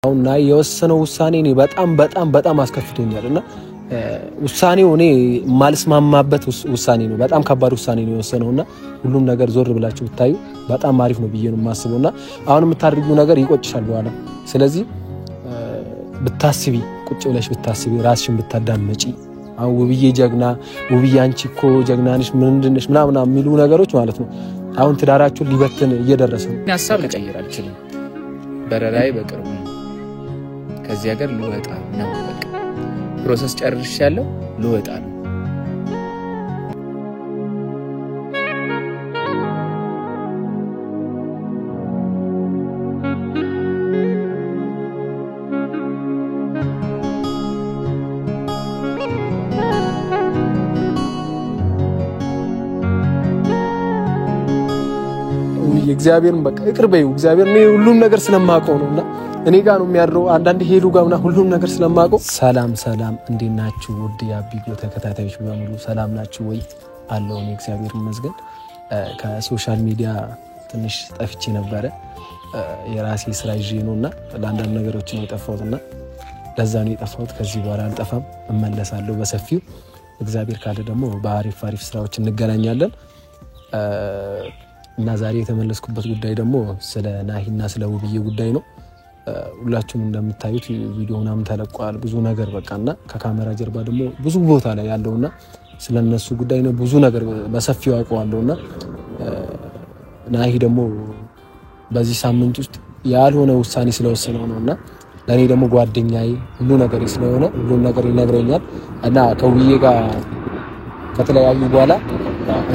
አሁን ናይ የወሰነው ውሳኔ እኔ በጣም አስከፍቶኛልና ውሳኔው እኔ ማልስማማበት ውሳኔ ነው በጣም ከባድ ውሳኔ ነው የወሰነውና ሁሉም ነገር ዞር ብላችሁ ብታዩ በጣም አሪፍ ነው ብዬ ነው የማስበውና አሁን የምታደርጉው ነገር ይቆጭሻል በኋላ ስለዚህ ብታስቢ ቁጭ ብለሽ ብታስቢ ራስሽን ብታዳምጪ አው ውብዬ ጀግና ውብዬ አንቺ እኮ ጀግና ነሽ ምንድነሽ ምናምን የሚሉ ነገሮች ማለት ነው አሁን ትዳራችሁን ሊበትን እየደረሰ ነው ሐሳብ ልቀይር አልችልም በረራይ በቅርቡ ከዚህ ሀገር ልወጣ ነው በቃ ፕሮሰስ ጨርሻለሁ ልወጣ ነው እግዚአብሔርን በቃ ይቅርበዩ እግዚአብሔር ነው ሁሉም ነገር ስለማቀው ነውና እኔ ጋር ነው የሚያድረው አንዳንድ ሄዱ ጋርና ሁሉም ነገር ስለማቀው ሰላም እንዴናችሁ ውድ ያቢጎ ተከታታዮች በሙሉ ሰላም ናችሁ ወይ አለው እኔ እግዚአብሔር ይመስገን ከሶሻል ሚዲያ ትንሽ ጠፍቼ ነበር የራሴ ስራ ይዤ ነውና ለአንዳንድ ነገሮች ነው የጠፋሁትና ለዛ ነው የጠፋሁት ከዚህ በኋላ አልጠፋም እመለሳለሁ በሰፊው እግዚአብሔር ካለ ደግሞ በአሪፍ ስራዎች እንገናኛለን እና ዛሬ የተመለስኩበት ጉዳይ ደግሞ ስለ ናሂና ስለ ውብዬ ጉዳይ ነው ሁላችሁም እንደምታዩት ቪዲዮውንም ተለቋል ብዙ ነገር በቃና ከካሜራ ጀርባ ደግሞ ብዙ ቦታ ላይ ያለውና ስለነሱ ጉዳይ ነው ብዙ ነገር በሰፊው አውቀዋለሁና ናሂ ደግሞ በዚህ ሳምንት ውስጥ ያልሆነ ውሳኔ ስለወሰነው ነውና ለኔ ደግሞ ጓደኛዬ ሁሉ ነገር ስለሆነ ሁሉ ነገር ይነግረኛል እና ከውብዬ ጋር ከተለያዩ በኋላ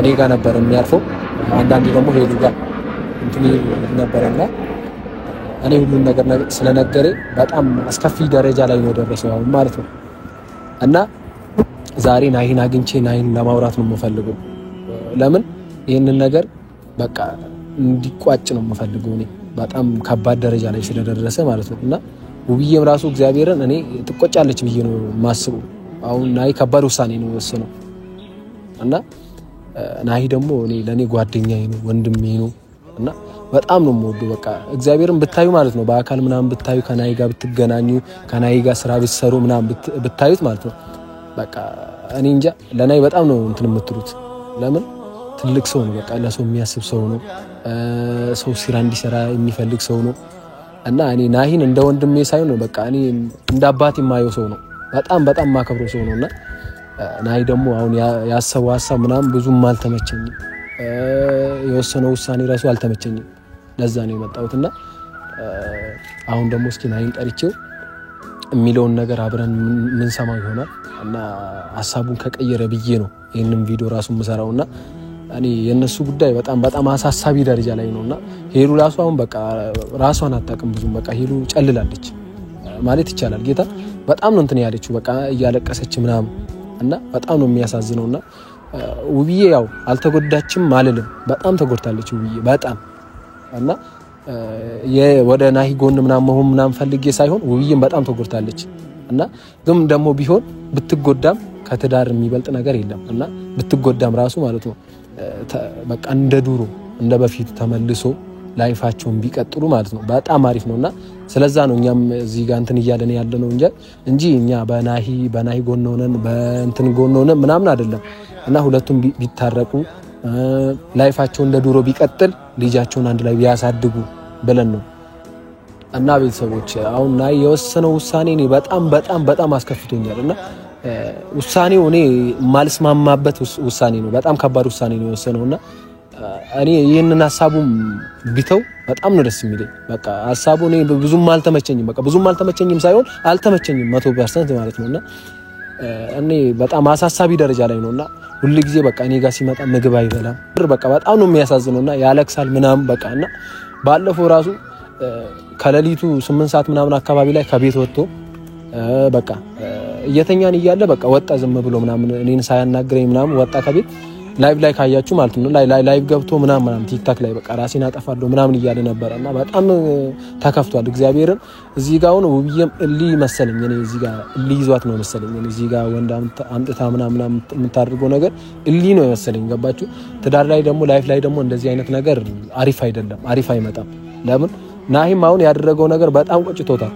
እኔ ጋር ነበር የሚያርፈው አንዳንድ ደግሞ ሄዱ ጋር እንትን ነበርና እኔ ሁሉ ነገር ስለነገረ በጣም አስከፊ ደረጃ ላይ ነው ደረሰው አሁን ማለት ነው እና ዛሬ ናሂን አግኝቼ ናሂን ለማውራት ነው የምፈልገው ለምን ይሄንን ነገር በቃ እንዲቋጭ ነው የምፈልገው እኔ በጣም ከባድ ደረጃ ላይ ስለደረሰ ማለት ነው እና ውብዬም ራሱ እግዚአብሔርን እኔ ትቆጫለች ብዬ ነው ማስበው አሁን ናሂ ከባድ ውሳኔ ነው ወሰነው እና ናሂ ደግሞ እኔ ለኔ ጓደኛዬ ነው ወንድሜ ነው እና በጣም ነው የምወደው በቃ እግዚአብሔርን ብታዩ ማለት ነው በአካል ምናምን ብታዩ ከናሂ ጋር ብትገናኙ ከናሂ ጋር ስራ ብትሰሩ ምናምን ብታዩት ማለት ነው በቃ እኔ እንጃ ለናሂ በጣም ነው እንትን የምትሉት ለምን ትልቅ ሰው ነው በቃ ለሰው የሚያስብ ሰው ነው ሰው ስራ እንዲሰራ የሚፈልግ ሰው ነው እና እኔ ናሂን እንደ ወንድሜ ሳይሆን በቃ እኔ እንደ አባቴ የማየው ሰው ነው በጣም ማከብረው ሰው ነውና ናሂ ደግሞ አሁን ያሰበው ሐሳብ ምናምን ብዙም አልተመቸኝም የወሰነው ውሳኔ ራሱ አልተመቸኝም ለዛ ነው የመጣሁትና አሁን ደግሞ እስኪ ናሂን ጠርቼው የሚለውን ነገር አብረን ምን ሰማው ይሆናል እና ሐሳቡን ከቀየረ ብዬ ነው ይሄንን ቪዲዮ ራሱ መሰራውና እኔ የነሱ ጉዳይ በጣም አሳሳቢ ደረጃ ላይ ነውና ሄሉ ራሱ አሁን በቃ ራሷን አጣቀም ብዙም በቃ ሄሉ ጨልላለች ማለት ይቻላል ጌታ በጣም ነው እንትን ያለችው በቃ እያለቀሰች ምናምን እና በጣም ነው የሚያሳዝነውና ውብዬ ያው አልተጎዳችም ማለልም በጣም ተጎድታለች ውብዬ በጣም እና ወደ ናሂ ጎን ምናምን ፈልጌ ሳይሆን ውብዬም በጣም ተጎድታለች እና ግን ደግሞ ቢሆን ብትጎዳም ከትዳር የሚበልጥ ነገር የለም እና ብትጎዳም ራሱ ማለት ነው በቃ እንደ ዱሮ እንደ በፊት ተመልሶ ላይፋቸውን ቢቀጥሉ ማለት ነው በጣም አሪፍ ነውና ስለዛ ነው እኛም እዚህ ጋር እንትን እያለን ያለነው እንጂ እኛ በናሂ ጎን ሆነን በእንትን ጎን ሆነን ምናምን አይደለም እና ሁለቱም ቢታረቁ ላይፋቸው እንደ ዱሮ ቢቀጥል ልጃቸውን አንድ ላይ ቢያሳድጉ ብለን ነው እና ቤተሰቦች አሁን ናሂ የወሰነው ውሳኔ እኔ በጣም አስከፍቶኛልና ውሳኔው እኔ ማልስማማበት ውሳኔ ነው በጣም ከባድ ውሳኔ ነው የወሰነውና እኔ ይሄንን ሐሳቡም ቢተው በጣም ነው ደስ የሚለኝ በቃ ሐሳቡ እኔ ብዙም አልተመቸኝም ሳይሆን አልተመቸኝም 100% ማለት ነውና እኔ በጣም አሳሳቢ ደረጃ ላይ ነውና ሁሉ ጊዜ በቃ እኔ ጋር ሲመጣ ምግብ አይበላም በቃ በጣም ነው የሚያሳዝነውና ያለቅሳል ምናምን በቃና ባለፈው ራሱ ከሌሊቱ 8 ሰዓት ምናምን አካባቢ ላይ ከቤት ወጥቶ በቃ እየተኛን እያለ በቃ ወጣ ዝም ብሎ ምናምን እኔን ሳያናግረኝ ምናምን ወጣ ከቤት ላይቭ ላይ ካያችሁ ማለት ነው ላይቭ ገብቶ ምናምን ቲክታክ ላይ በቃ ራሴን አጠፋለሁ ምናምን እያለ ነበርና በጣም ተከፍቷል እግዚአብሔርን እዚህ ጋር ነው ውብዬም እሊ መሰለኝ እኔ እዚህ ጋር እሊ ይዟት ነው መሰለኝ እኔ እዚህ ጋር ወንድ አምጥታ ምናምን የምታደርገው ነገር እሊ ነው መሰለኝ ገባችሁ ትዳር ላይ ደግሞ ላይፍ ላይ ደግሞ እንደዚህ አይነት ነገር አሪፍ አይደለም አሪፍ አይመጣም ለምን ናሂም አሁን ያደረገው ነገር በጣም ቆጭቶታል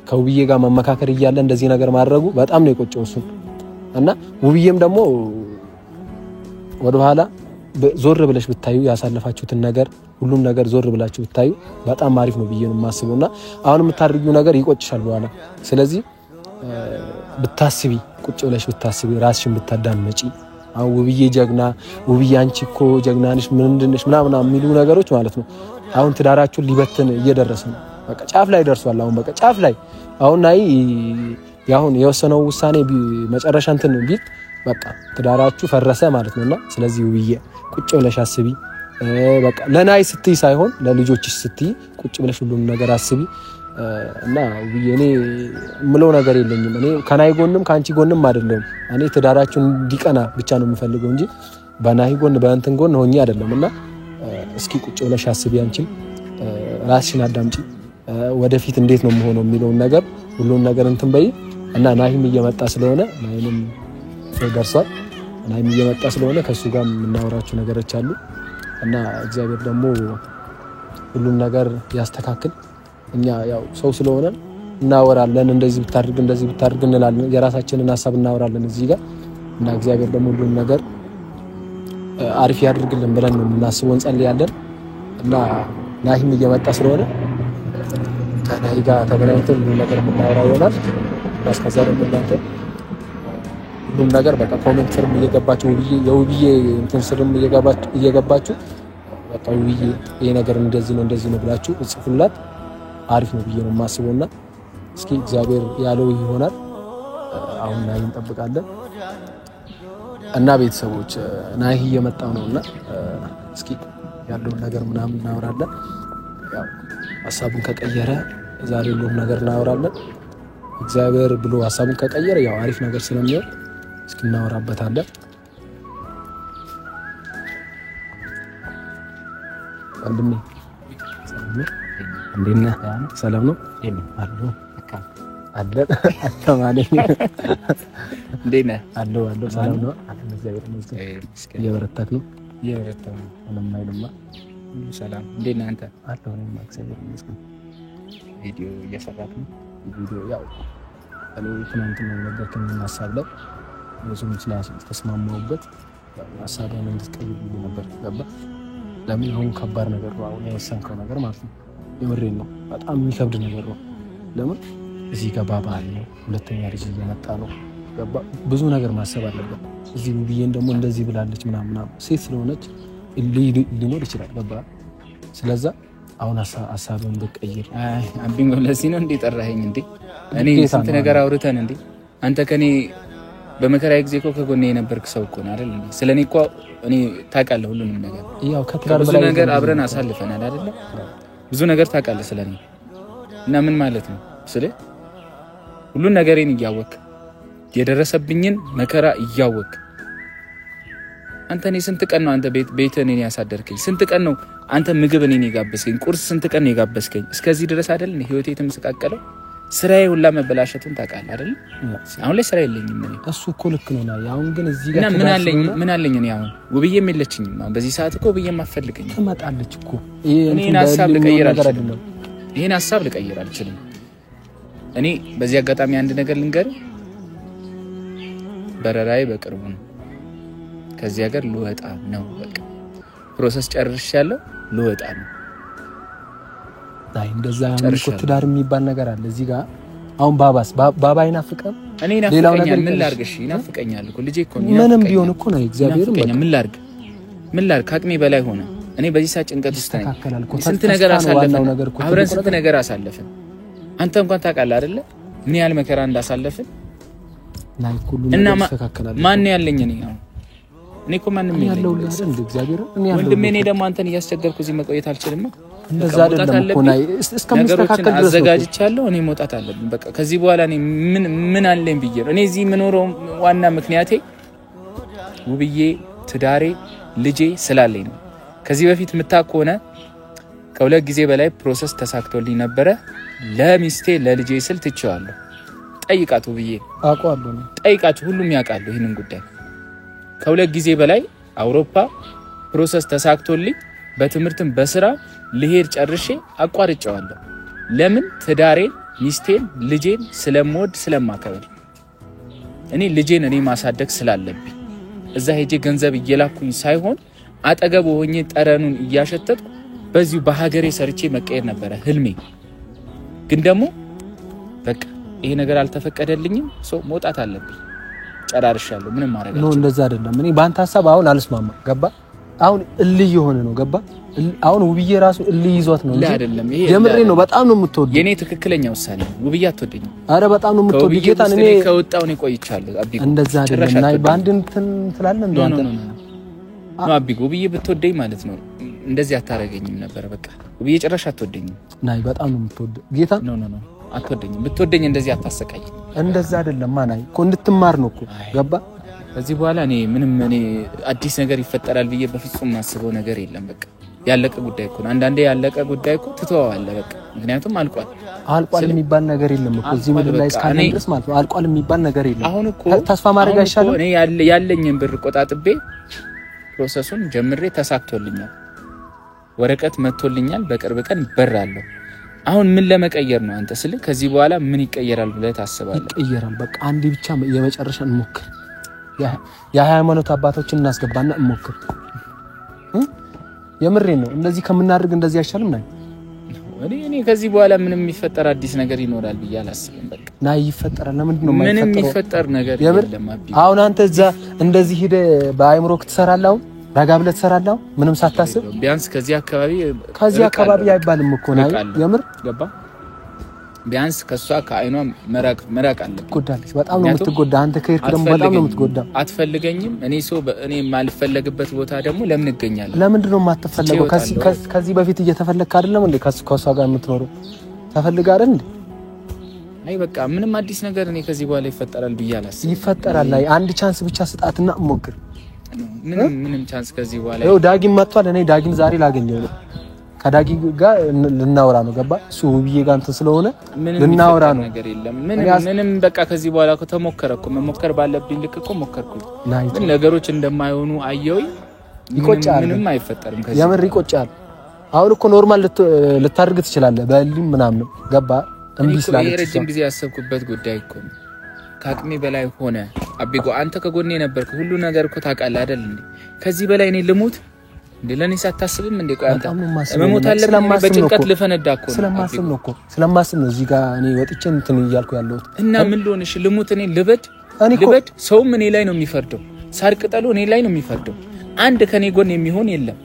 ከውብዬ ጋር መመካከር እያለ እንደዚህ ነገር ማድረጉ በጣም ነው የቆጨው እሱ እና ውብዬም ደግሞ ወደ ኋላ ዞር ብለሽ ብታዩ ያሳለፋችሁትን ነገር ሁሉም ነገር ዞር ብላችሁ ብታዩ በጣም አሪፍ ነው ብዬ ነው የማስበውና አሁን የምታደርጊው ነገር ይቆጭሻል በኋላ ስለዚህ ብታስቢ ቁጭ ብለሽ ብታስቢ ራስሽን ብታዳምጪ አው ውብዬ ጀግና ውብዬ አንቺ እኮ ጀግና ነሽ ምንድነሽ ምናምን የሚሉ ነገሮች ማለት ነው አሁን ትዳራችሁን ሊበትን እየደረሰ ነው በቃ ጫፍ ላይ ደርሷል አሁን በቃ ጫፍ ላይ አሁን ናይ ያሁን የወሰነው ውሳኔ መጨረሻ እንትን ቢል በቃ ትዳራችሁ ፈረሰ ማለት ነውና ስለዚህ ውብዬ ቁጭ ብለሽ አስቢ በቃ ለናይ ስትይ ሳይሆን ለልጆችሽ ስትይ ቁጭ ብለሽ ሁሉም ነገር አስቢ እና ውብዬ እኔ ምለው ነገር የለኝም እኔ ከናይ ጎንም ካንቺ ጎንም አይደለም እኔ ትዳራችሁን እንዲቀና ብቻ ነው የምፈልገው እንጂ በናይ ጎን በእንትን ጎን ሆኜ አይደለምና እስኪ ቁጭ ብለሽ አስቢ አንቺም ራስሽን አዳምጪ ወደፊት እንዴት ነው የሚሆነው የሚለውን ነገር ሁሉን ነገር እንትን በይ እና ናሂም እየመጣ ስለሆነ ናሂም ደርሷል ናሂም እየመጣ ስለሆነ ከሱ ጋር የምናወራቸው ነገሮች አሉ እና እግዚአብሔር ደግሞ ሁሉን ነገር ያስተካክል እኛ ያው ሰው ስለሆነ እናወራለን እንደዚህ ብታርግ እንላለን የራሳችንን ሐሳብ እናወራለን እዚህ ጋር እና እግዚአብሔር ደግሞ ሁሉን ነገር አሪፍ ያድርግልን ብለን ነው የምናስበው እንጸልያለን እና ናሂም እየመጣ ስለሆነ ከናሂ ጋር ተገናኝተን ሁሉን ነገር የምናወራው ይሆናል እስከዛ ደግሞ እናንተ ሁሉም ነገር በቃ ኮሜንት ስርም እየገባችሁ የውብዬ እንትን ስርም እየገባችሁ በቃ ውብዬ ይሄ ነገር እንደዚህ ነው ብላችሁ ጽፉላት አሪፍ ነው ብዬ ነው የማስበውና እስኪ እግዚአብሔር ያለው ይሆናል አሁን ናሂ እንጠብቃለን እና ቤተሰቦች ናሂ እየመጣ ነውና እስኪ ያለውን ነገር ምናምን እናወራለን ያው ሐሳቡን ከቀየረ ዛሬ ሁሉም ነገር እናወራለን እግዚአብሔር ብሎ ሐሳቡን ከቀየረ ያው አሪፍ ነገር ስለሚሆን እስኪ እናወራበታለን ወንድሜ እንዴት ነህ ሰላም ነው አለሁ አለ አተማለኝ እንዴት ነህ አለሁ ሰላም ነው እግዚአብሔር ይመስገን እየበረታክ ነው ምንም አይልማ ሰላም እንዴት ነህ አንተ አለሁ እኔም እግዚአብሔር ይመስገን ቪዲዮ እየሰራክ ነው ቪዲዮ ያው እኔ ትናንትና ነገርኩኝ ሐሳብ ላይ ብዙም ተስማማውበት ሐሳቡን እንድትቀይር ብዬ ነበር ገባ ለምን አሁን ከባድ ነገር ነው አሁን የወሰንከው ነገር ማለት ነው የምሬን ነው በጣም የሚከብድ ነገር ነው ለምን እዚህ ጋር ባባ አለ ሁለተኛ ልጅ እየመጣ ነው ገባ ብዙ ነገር ማሰብ አለበት እዚህ ውብዬን ደግሞ እንደዚህ ብላለች ምናምን ሴት ስለሆነች ሊኖር ይችላል ገባ ስለዚህ አሁን ሐሳቡን በቀይር አብኝ ለዚህ ነው እንዴ ጠራኸኝ እንዴ እኔ ስንት ነገር አውርተን እንዴ አንተ ከኔ በመከራዬ ጊዜ እኮ ከጎኔ የነበርክ ሰው እኮ ነው አይደል ስለኔ እኮ እኔ ታውቃለህ ሁሉንም ነገር ያው ከትዳር ብዙ ነገር አብረን አሳልፈናል አይደል ብዙ ነገር ታውቃለህ ስለኔ እና ምን ማለት ነው ስለ ሁሉን ነገሬን እያወቅ የደረሰብኝን መከራ እያወቅ አንተ እኔ ስንት ቀን ነው አንተ ቤት እኔን ያሳደርከኝ ስንት ቀን ነው አንተ ምግብ እኔን የጋበስከኝ ቁርስ ስንት ቀን ነው የጋበስከኝ እስከዚህ ድረስ አይደል ነው ህይወቴ የተመሰቃቀለው ስራዬ ሁላ መበላሸቱን ታውቃለህ አይደል አሁን ላይ ስራ የለኝም እኔ እሱ እኮ ልክ ነው ና አሁን ግን እዚህ ጋር ምን አለኝ እኔ አሁን ውብዬም የለችኝም አሁን በዚህ ሰዓት እኮ ውብዬም አትፈልገኝ ትመጣለች እኮ ይሄን ሐሳብ ልቀይር አልችልም እኔ በዚህ አጋጣሚ አንድ ነገር ልንገር በረራዬ በቅርቡ ነው ከዚህ ሀገር ልወጣ ነው በቃ ፕሮሰስ ጨርሻለሁ ልወጣ ነው አይ እንደዛ ነው ትዳር የሚባል ነገር አለ እዚህ ጋር አሁን ባባ ይናፍቀም እኔ ይናፍቀኛል ምን ላርግሽ ይናፍቀኛል እኮ ልጄ እኮ ምንም ቢሆን እኮ ነው እግዚአብሔር ምን ላርግ አቅሜ በላይ ሆነ እኔ በዚህ ሰዓት ጭንቀት ውስጥ ነኝ ስንት ነገር አሳለፈን አብረን ስንት ነገር አሳለፈን አንተ እንኳን ታውቃለህ አይደለ ምን ያህል መከራ እንዳሳለፈን ናይ ሁሉ ነገር ተካከላል ማን ያለኝ እኔ እኮ ማንንም ያለው ለሰን እግዚአብሔር ወንድሜ እኔ ደግሞ አንተን እያስቸገርኩ እዚህ መቆየት አልችልም እንደዛ አይደለም እኮ ናይ እስከምስተካከል ድረስ አዘጋጅቻለሁ እኔ መውጣት አለብኝ በቃ ከዚህ በኋላ እኔ ምን አለኝ ብዬ ነው እኔ እዚህ የምኖረው ዋና ምክንያቴ ውብዬ ትዳሬ ልጄ ስላለኝ ነው ከዚህ በፊት ምታቆነ ከሁለት ጊዜ በላይ ፕሮሰስ ተሳክቶልኝ ነበር ለሚስቴ ለልጄ ስል ትቼዋለሁ ጠይቃቱ ውብዬ አቋለሁ ጠይቃቱ ሁሉም ያውቃሉ ይሄንን ጉዳይ ከሁለት ጊዜ በላይ አውሮፓ ፕሮሰስ ተሳክቶልኝ በትምህርትም በስራ ልሄድ ጨርሼ አቋርጬዋለሁ ለምን ትዳሬ ሚስቴን ልጄን ስለምወድ ስለማከብር እኔ ልጄን እኔ ማሳደግ ስላለብኝ እዛ ሄጄ ገንዘብ እየላኩኝ ሳይሆን አጠገብ ሆኜ ጠረኑን እያሸተትኩ በዚሁ በሀገሬ ሰርቼ መቀየር ነበር ህልሜ። ግን ደግሞ በቃ ይሄ ነገር አልተፈቀደልኝም። ሰው መውጣት አለብኝ። ጨራርሻለሁ። ምንም ማድረግ ነው። እንደዛ አይደለም። እኔ ባንተ ሐሳብ አሁን አልስማማ። ገባ? አሁን እልህ የሆነ ነው። ገባ? አሁን ውብዬ ራሱ እልህ ይዟት ነው እንጂ አይደለም። የምሬ ነው። በጣም ነው የምትወደው። የኔ ትክክለኛ ውሳኔ ውብዬ አትወደኝም። አረ በጣም ነው የምትወደው። ጌታን እኔ ከወጣው ነው ቆይቻለሁ። አቢጎ እንደዛ አይደለም። ናይ ባንድ እንትን ትላለህ እንዴ አንተ? ነው አቢጎ ውብዬ ብትወደኝ ማለት ነው እንደዚህ አታረገኝም ነበር። በቃ ውብዬ ጭራሽ አትወደኝም። ናይ በጣም ነው የምትወደው። ጌታን ኖ አትወደኝም። ብትወደኝ እንደዚህ አታሰቃይ። እንደዛ አይደለም። ማናይ እኮ እንድትማር ነው እኮ። ገባ? ከዚህ በኋላ እኔ ምንም አዲስ ነገር ይፈጠራል ብዬ በፍጹም ማስበው ነገር የለም። በቃ ያለቀ ጉዳይ እኮ ነው። አንዳንዴ ያለቀ ጉዳይ እኮ ትተዋለህ በቃ። ምክንያቱም አልቋል የሚባል ነገር የለም እኮ እዚህ ምድር ላይ እስካለ ድረስ ማለት ነው። አልቋል የሚባል ነገር የለም። አሁን እኮ ተስፋ ማድረግ አይሻልም? እኔ ያለኝን ብር ቆጣጥቤ ፕሮሰሱን ጀምሬ ተሳክቶልኛል። ወረቀት መጥቶልኛል። በቅርብ ቀን በራለሁ። አሁን ምን ለመቀየር ነው አንተ ስለ ከዚህ በኋላ ምን ይቀየራል ብለህ ታስባለህ? ይቀየራል። በቃ አንዴ ብቻ የመጨረሻ እንሞክር። የሃይማኖት አባቶችን እናስገባና እንሞክር። የምሬን ነው። እንደዚህ ከምናደርግ እንደዚህ አይሻልም? እኔ ከዚህ በኋላ ምንም የሚፈጠር አዲስ ነገር ይኖራል ብዬ አላስብም። በቃ ናይ ይፈጠራል። ለምንድን ነው የማይፈጠረው? ምንም የሚፈጠር ነገር የለም። አሁን አንተ እዛ እንደዚህ ሄደ በአይምሮክ ትሰራለህ። አሁን ረጋ ብለህ ትሰራለህ። አሁን ምንም ሳታስብ ቢያንስ ከዚህ አካባቢ አይባልም እኮ ናይ የምር ገባ። ቢያንስ ከሷ ከአይኗ መራቅ አለብኝ። ትጎዳለች። በጣም ነው የምትጎዳ። አንተ ከሄድክ ደግሞ በጣም ነው የምትጎዳ። አትፈልገኝም። እኔ የማልፈለግበት ቦታ ደግሞ ለምን እገኛለሁ? ለምንድን ነው የማትፈልገው? ከዚህ በፊት እየተፈለግክ አይደለም እንዴ? ከሷ ጋር የምትኖረው ተፈልጋ አይደል እንዴ? አይ በቃ ምንም አዲስ ነገር እኔ ከዚህ በኋላ ይፈጠራል ብዬ አላስብም። ይፈጠራል። አይ አንድ ቻንስ ብቻ ስጣትና ሞክር። ምንም ቻንስ ከዚህ በኋላ ይኸው ዳጊም መጥቷል። እኔ ዳጊን ዛሬ ላገኘው ነው። ከዳጊ ጋር ልናወራ ነው። ገባ? እሱ ውብዬ ጋር እንትን ስለሆነ ልናወራ ነው። ነገር የለም። ምንም በቃ ከዚህ በኋላ እኮ ተሞከረ እኮ መሞከር ባለብኝ ልክ እኮ ሞከርኩኝ። ግን ነገሮች እንደማይሆኑ አየሁኝ። ይቆጫል። ምንም አይፈጠርም ከዚህ የምር ይቆጫል። አሁን እኮ ኖርማል ልታደርግ ትችላለህ በህሊም ምናምን። ገባ? እምቢ ስላለች ይሄ ረጅም ጊዜ ያሰብኩበት ጉዳይ እኮ ነው። ከአቅሜ በላይ ሆነ። አቢጎ አንተ ከጎኔ ነበርኩ። ሁሉ ነገር እኮ ታውቃለህ አይደል እንዴ? ከዚህ በላይ እኔ ልሙት እንዴ? ለኔ ሳታስብም እንዴ? ቆይ አንተ መሞት አለብኝ በጭንቀት ልፈነዳ እኮ ነው። ስለማስብ ነው እዚህ ጋር እኔ ወጥቼ እንትን እያልኩ ያለሁት። እና ምን ልሆንሽ? ልሙት? እኔ ልበድ? ሰውም እኔ ላይ ነው የሚፈርደው። ሳር ቅጠሉ እኔ ላይ ነው የሚፈርደው። አንድ ከኔ ጎን የሚሆን የለም።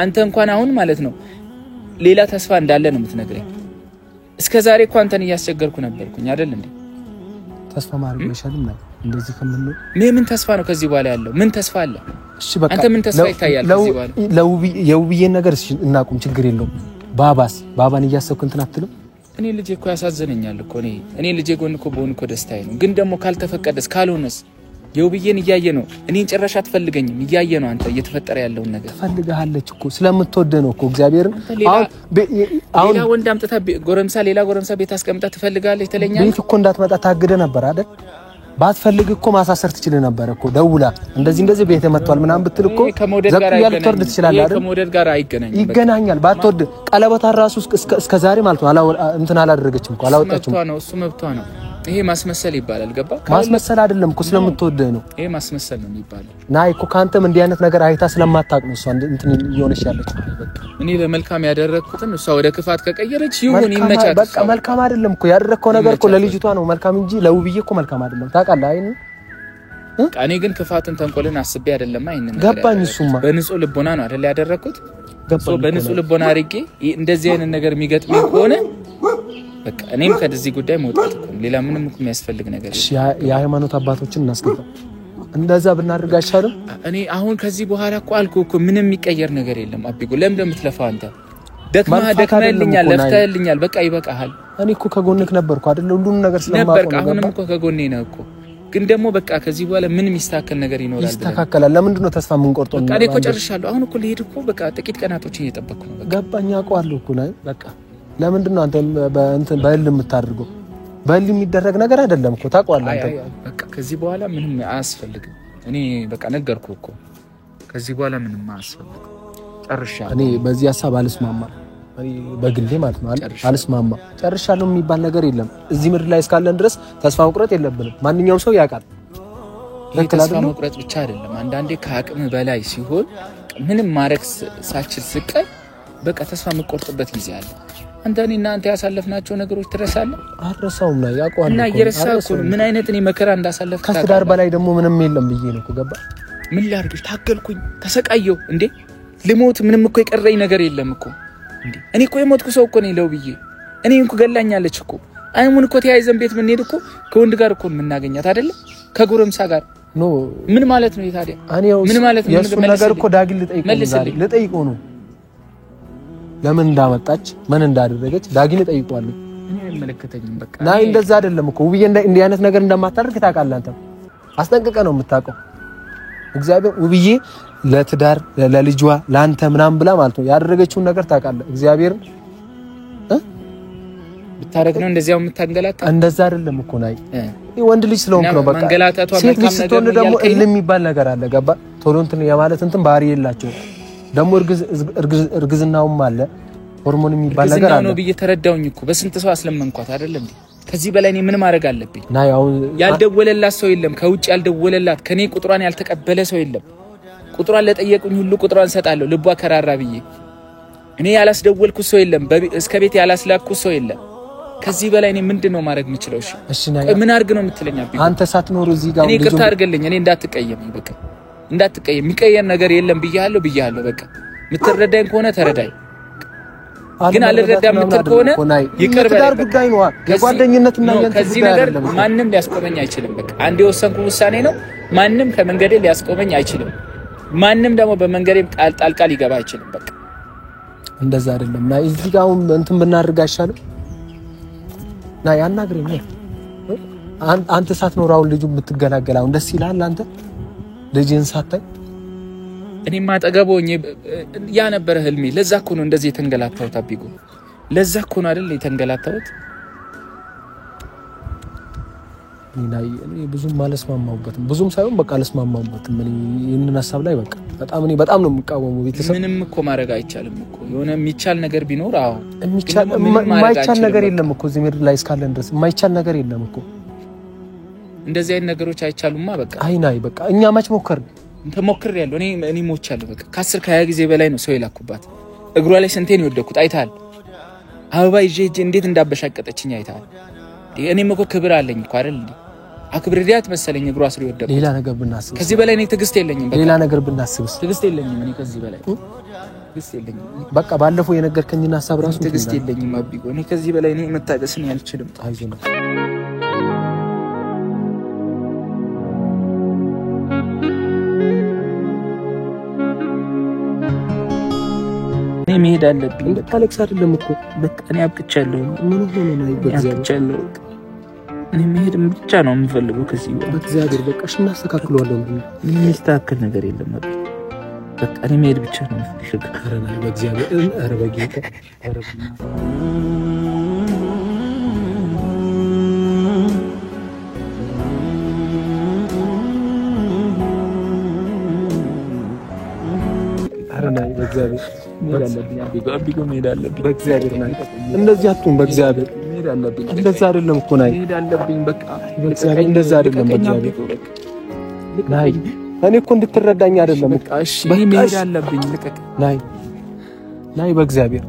አንተ እንኳን አሁን ማለት ነው ሌላ ተስፋ እንዳለ ነው የምትነግረኝ። እስከዛሬ እኮ አንተን እያስቸገርኩ ነበርኩኝ አይደል እንዴ? ተስፋ ማድረግ ይሻላል ማለት እንደዚህ ከምን ምን ተስፋ ነው ከዚህ በኋላ ያለው? ምን ተስፋ አለ? እሺ በቃ አንተ ምን ተስፋ ይታያል ከዚህ በኋላ? የውብዬን ነገር እሺ እናቁም፣ ችግር የለውም። ባባን እያሰብኩ እንትን አትልም? እኔ ልጄ እኮ ያሳዝነኛል እኮ እኔ ልጄ ጎን እኮ በሆን እኮ ደስታዬ ነው። ግን ደግሞ ካልተፈቀደስ ካልሆነስ የውብዬን እያየ ነው። እኔን ጭራሽ አትፈልገኝም እያየ ነው። አንተ እየተፈጠረ ያለውን ነገር ትፈልጋለች እኮ ስለምትወደ ነው እኮ እግዚአብሔርን። አሁን ሌላ ወንድ አምጥታ ሌላ ጎረምሳ ቤት አስቀምጣ ትፈልጋለች ትለኛለች። ቤት እኮ እንዳትመጣ ታግደ ነበር አይደል? ባትፈልግ እኮ ማሳሰር ትችል ነበር እኮ ደውላ እንደዚህ ቤት መጥቷል ምናምን ብትል እኮ ዘቅያ ልትወርድ ትችላለህ አይደል? ከሞዴል ጋር ይገናኛል። ባትወርድ ቀለበታ ራሱ እስከ ዛሬ ማለት ነው እንትን አላደረገችም እኮ አላወጣችም። እሱ መብቷ ነው። ይሄ ማስመሰል ይባላል። ገባ? ማስመሰል አይደለም እኮ ስለምትወደ ነው። ይሄ ማስመሰል ነው የሚባለው። ናይ እኮ ካንተም እንዲህ አይነት ነገር አይታ ስለማታውቅ ነው እሷ እንትን እየሆነች ያለች። እኔ ለመልካም ያደረኩትን እሷ ወደ ክፋት ከቀየረች ይሁን ይመቻት። በቃ መልካም አይደለም እኮ ያደረከው ነገር እኮ ለልጅቷ ነው መልካም እንጂ ለውብዬ እኮ መልካም አይደለም። ታውቃለህ አይደል? እኔ ግን ክፋትን ተንኮልን አስቤ አይደለም። አይነን ገባኝ። እሱማ በንጹህ ልቦና ነው አይደል ያደረኩት። በንጹህ ልቦና አድርጌ እንደዚህ አይነት ነገር የሚገጥመኝ ከሆነ በቃ እኔም ከዚህ ጉዳይ መውጣት እኮ ሌላ ምንም እኮ የሚያስፈልግ ነገር እሺ የሃይማኖት አባቶችን እናስገባ። እንደዛ ብናደርግ አይሻልም? እኔ አሁን ከዚህ በኋላ እኮ አልኩህ እኮ ምንም የሚቀየር ነገር የለም። አቢጎ ለምን እንደምትለፋው አንተ ደክመህልኛል፣ ለፍተህልኛል። በቃ ይበቃሃል። እኔ እኮ ከጎንክ ነበርኩ አይደል? ሁሉን ነገር ስለማውቅ ነው። አሁንም እኮ ከጎኔ ነህ እኮ። ግን ደግሞ በቃ ከዚህ በኋላ ምን የሚስተካከል ነገር ይኖራል? ይስተካከላል። ለምንድን ነው ተስፋ የምንቆርጠው? በቃ እኔ እኮ ጨርሻለሁ። አሁን እኮ ልሄድ እኮ በቃ ጥቂት ቀናቶችን እየጠበቅኩ ነው። ገባኝ። አውቀዋለሁ እኮ ላይ በቃ ለምንድን ነው አንተ በእንትን በህል የምታደርገው? በህል የሚደረግ ነገር አይደለም እኮ ታውቀዋለህ አንተ። በቃ ከዚህ በኋላ ምንም አያስፈልግም። እኔ በቃ ነገርኩ እኮ ከዚህ በኋላ ምንም አያስፈልግም። ጨርሻለሁ። እኔ በዚህ ሐሳብ አልስማማም። በግሌ ማለት ነው አልስማማ ጨርሻለሁ የሚባል ነገር የለም እዚህ ምድር ላይ እስካለን ድረስ ተስፋ መቁረጥ የለብንም ማንኛውም ሰው ያውቃል ተስፋ መቁረጥ ብቻ አይደለም አንዳንዴ ከአቅም በላይ ሲሆን ምንም ማረክ ሳችል ስቀር በቃ ተስፋ መቆርጥበት ጊዜ አለ አንተና አንተ ያሳለፍናቸው ነገሮች ትረሳለህ አረሳውም ነው ያቋል እና የረሳው ምን አይነት እኔ መከራ እንዳሳለፍኩ ከትዳር በላይ ደግሞ ምንም የለም ብዬ ነው እኮ ገባ ምን ላድርግሽ ታገልኩኝ ተሰቃየው እንዴ ልሞት ምንም እኮ የቀረኝ ነገር የለም እኮ እንዴ እኔ እኮ የሞትኩ ሰው እኮ ነኝ ለውብዬ እኔ እንኳን ገላኛለች እኮ አይሙን እኮ ተያይዘን ቤት ምን ሄድ እኮ ከወንድ ጋር እኮ ምናገኛት አይደለም ከጎረምሳ ጋር ኖ ምን ማለት ነው ታዲያ ምን ማለት ነው የሱ ነገር እኮ ዳግል ልጠይቀው ነው ለምን እንዳመጣች ምን እንዳደረገች ዳግል ልጠይቀዋለሁ እኔ አይመለከተኝም በቃ ናይ እንደዛ አይደለም እኮ ውብዬ እንዲህ አይነት ነገር እንደማታደርግ ታውቃለህ አንተ አስጠንቅቀ ነው የምታውቀው እግዚአብሔር ውብዬ ለትዳር ለልጇ ላንተ ምናም ብላ ማለት ነው ያደረገችውን ነገር ታውቃለህ እግዚአብሔር ብታረግ ነው እንደዚያው የምታንገላታ እንደዛ አይደለም እኮ ናይ ወንድ ልጅ ስለሆንክ ነው በቃ ሴት ልጅ ስትሆን ደግሞ የሚባል ነገር አለ ገባ ቶሎ እንትን የማለት እንትን ባህሪ የላቸው ደግሞ እርግዝናውም አለ ሆርሞን የሚባል ነገር አለ ነው በየተረዳውኝ እኮ በስንት ሰው አስለመንኳት አይደለም ከዚህ በላይ እኔ ምን ማድረግ አለብኝ ናይ አሁን ያልደወለላት ሰው የለም ከውጭ ያልደወለላት ከኔ ቁጥሯን ያልተቀበለ ሰው የለም ቁጥሯን ለጠየቁኝ ሁሉ ቁጥሯን ሰጣለሁ ልቧ ከራራ ብዬ እኔ ያላስደወልኩ ሰው የለም እስከ ቤት ያላስላኩ ሰው የለም ከዚህ በላይ እኔ ምንድነው ማድረግ የምችለው እሺ ምን አርግ ነው የምትለኝ አብይ አንተ ሳትኖር እዚህ ጋር እኔ ይቅርታ አድርገልኝ እኔ እንዳትቀየም በቃ እንዳትቀየም የሚቀየር ነገር የለም ብያለሁ በቃ ምትረዳኝ ከሆነ ተረዳኝ ግን አልረዳም ምትል ከሆነ ይቅር በለኝ ጉዳይ ነው የጓደኝነትና የእንትን ከዚህ ነገር ማንንም ሊያስቆመኝ አይችልም በቃ አንዴ ወሰንኩ ውሳኔ ነው ማንንም ከመንገዴ ሊያስቆመኝ አይችልም ማንንም ደግሞ በመንገዴ ጣልቃ ሊገባ አይችልም በቃ እንደዛ አይደለም ና እዚህ ጋር እንትን ብናደርግ አይሻልም ና ያናግረኝ አንተ ሳትኖር አሁን ልጁ የምትገላገላው ደስ ይላል አንተ ልጅን ሳታይ እኔማ አጠገቦኝ ያ ነበር ህልሜ ለዛ እኮ ነው እንደዚህ የተንገላታሁት አቢጎ ለዛ እኮ ነው አይደል የተንገላታሁት እኔ ብዙም ማለስማማውበትም ብዙም ሳይሆን በቃ አለስማማውበትም እኔ ይሄንን ሐሳብ ላይ በቃ በጣም ነው የምቃወመው ቤተሰብ ምንም እኮ ማድረግ አይቻልም እኮ የሆነ የሚቻል ነገር ቢኖር አዎ የማይቻል ነገር የለም እኮ እዚህ ምድር ላይ እስካለን ድረስ የማይቻል ነገር የለም እኮ እንደዚህ አይነት ነገሮች አይቻሉማ በቃ አይናይ በቃ እኛ ማች ሞከር ተሞክሬያለሁ እኔ ሞቻለሁ በቃ ከ10 ከ20 ጊዜ በላይ ነው ሰው ይላኩባት እግሯ ላይ ስንቴ ነው ወደኩት አይታል አበባ ይዤ እንዴት እንዳበሻቀጠችኝ አይታል እኔም እኮ ክብር አለኝ እኮ አይደል እንዴ አክብሬያት መሰለኝ እግሯ ስር ይወደኩ ሌላ ነገር ብናስብ ከዚህ በላይ እኔ ትግስት የለኝም በቃ ሌላ ነገር ብናስብስ ትግስት የለኝም እኔ ከዚህ በላይ ትግስት የለኝም በቃ ባለፈው የነገርከኝና ሐሳብ ራሱ ትግስት የለኝም አቢጎ እኔ ከዚህ በላይ እኔ መታገስን ያልችልም አይዞህ እኔ መሄድ አለብኝ በቃ አሌክስ አይደለም እኮ በቃ እኔ አብቅቻለሁ ምን ሆነ ነው ይበዛው እኔ መሄድ ብቻ ነው የምፈልገው ከዚህ በእግዚአብሔር በቃ እናስተካክለዋለን ምን የሚስተካከል ነገር የለም በቃ እኔ መሄድ ብቻ ነው የምፈልገው አረና በእግዚአብሔር አረ በጌታ አረና አረና በእግዚአብሔር አቢጎ መሄድ አለብኝ በእግዚአብሔር ናይ እንደዚህ አትሁን በእግዚአብሔር መሄድ አለብኝ እንደዛ አይደለም እኮ ናይ መሄድ አለብኝ በቃ በእግዚአብሔር እንደዛ አይደለም በእግዚአብሔር ናይ እኔ እኮ እንድትረዳኝ አይደለም በቃ እሺ መሄድ አለብኝ ልቀቅ ናይ በእግዚአብሔር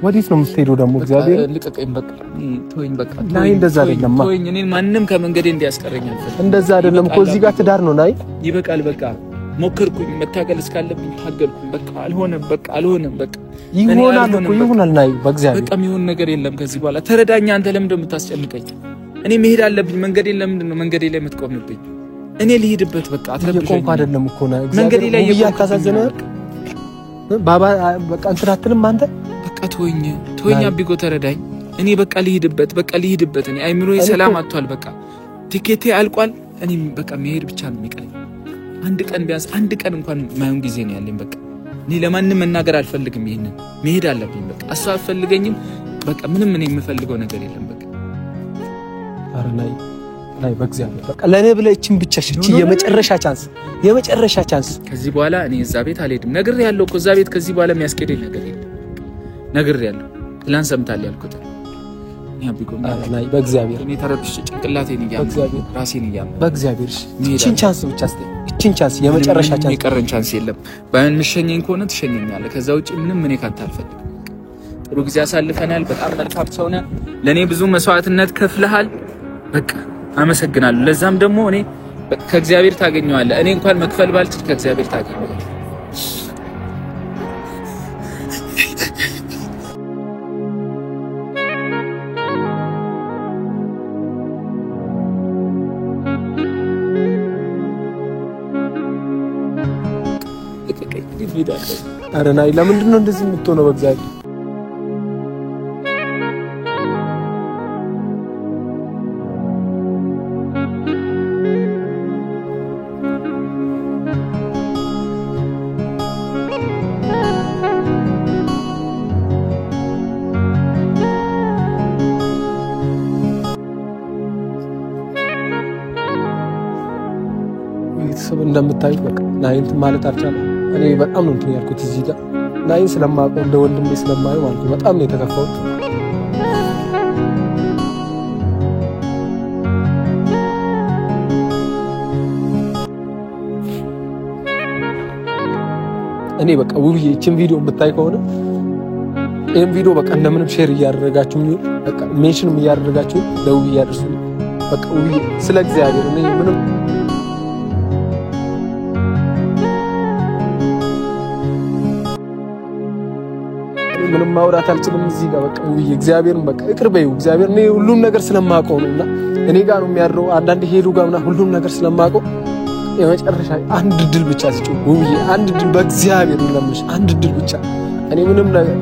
ወዲስ ነው የምትሄደው ደግሞ እግዚአብሔር ልቀቀኝ በቃ ተወኝ በቃ ናይ እንደዛ አይደለም ተወኝ እኔ ማንንም ከመንገዴ እንዲያስቀረኝ አልፈልግም እንደዛ አይደለም እኮ እዚህ ጋር ትዳር ነው ናይ ይበቃል በቃ ሞከርኩኝ መታገል እስካለብኝ ታገልኩኝ በቃ አልሆነም በቃ ይሆናል እኮ ይሆናል ናይ በእግዚአብሔር በቃ የሚሆን ነገር የለም ከዚህ በኋላ ተረዳኛ አንተ ለምን እንደምታስጨንቀኝ እኔ መሄድ አለብኝ መንገዴ ለምንድን ነው መንገዴ ላይ የምትቆምብኝ እኔ ልሂድበት በቃ አትረብሽኝ አይደለም እኮ ናይ መንገዴ ላይ ያካሳዘነ ባባ በቃ እንትራትልም አንተ በቃ ተወኝ አቢጎ ተረዳኝ እኔ በቃ ልሂድበት እኔ አይምሮዬ ሰላም አጥቷል በቃ ቲኬቴ አልቋል እኔ በቃ መሄድ ብቻ ነው የሚቀረኝ አንድ ቀን ቢያንስ አንድ ቀን እንኳን ማይሆን ጊዜ ነው ያለኝ በቃ እኔ ለማንንም መናገር አልፈልግም ይሄንን መሄድ አለብኝ በቃ እሱ አልፈልገኝም በቃ ምንም እኔ የምፈልገው ነገር የለም በቃ አረ ላይ በእግዚአብሔር በቃ ለኔ ብለህ እቺን ብቻ እቺ የመጨረሻ ቻንስ ከዚህ በኋላ እኔ እዛ ቤት አልሄድም ነገር ያለው እኮ እዛ ቤት ከዚህ በኋላ የሚያስቀደኝ ነገር የለም ነግሬያለሁ። ትላንት ሰምታል ያልኩት ናይ በእግዚአብሔር እኔ ተረብሽ ጭንቅላቴን በእግዚአብሔር ራሴን በእግዚአብሔር እቺን ቻንስ ብቻ አስተይ እቺን ቻንስ የመጨረሻ ቻንስ የቀረን ቻንስ የለም። ባይሆን ምሸኘኝ ከሆነ ትሸኘኛለህ። ከዛ ውጪ ምንም እኔ ካንተ አልፈልግም። ጥሩ ጊዜ አሳልፈናል። በጣም መልካም ሰው ነህ። ለኔ ብዙ መስዋዕትነት ከፍለሃል። በቃ አመሰግናለሁ። ለዛም ደግሞ እኔ ከእግዚአብሔር ታገኘዋለህ። እኔ እንኳን መክፈል ባልችል ከእግዚአብሔር ታገኘዋለህ። አረ ናይ ለምንድን ነው እንደዚህ የምትሆነው? በእግዚአብሔር ቤተሰብ እንደምታዩት በቃ ናይንት ማለት አልቻለም። እኔ በጣም ነው እንትን ያልኩት እዚህ ጋር ናይን ስለማውቀው እንደ ወንድሜ ስለማየው ማለት ነው በጣም ነው የተከፋሁት። እኔ በቃ ውብዬ እቺን ቪዲዮ የምታይ ከሆነ ይሄን ቪዲዮ በቃ እንደምንም ሼር እያደረጋችሁ ነው በቃ ሜንሽንም እያደረጋችሁ ለውብዬ ያድርሱ። በቃ ውብዬ ስለ እግዚአብሔር እኔ ምንም ማውራት አልችልም እዚህ ጋር በቃ ውብዬ እግዚአብሔርን በቃ ይቅር በይው። እግዚአብሔር እኔ ሁሉም ነገር ስለማውቀው ነውና እኔ ጋር ነው የሚያድረው። አንዳንድ ሄዱ ጋርና ሁሉም ነገር ስለማውቀው የመጨረሻ አንድ ድል ብቻ ስጪው ውብዬ፣ አንድ ድል በእግዚአብሔር ለምንሽ አንድ ድል ብቻ። እኔ ምንም ነገር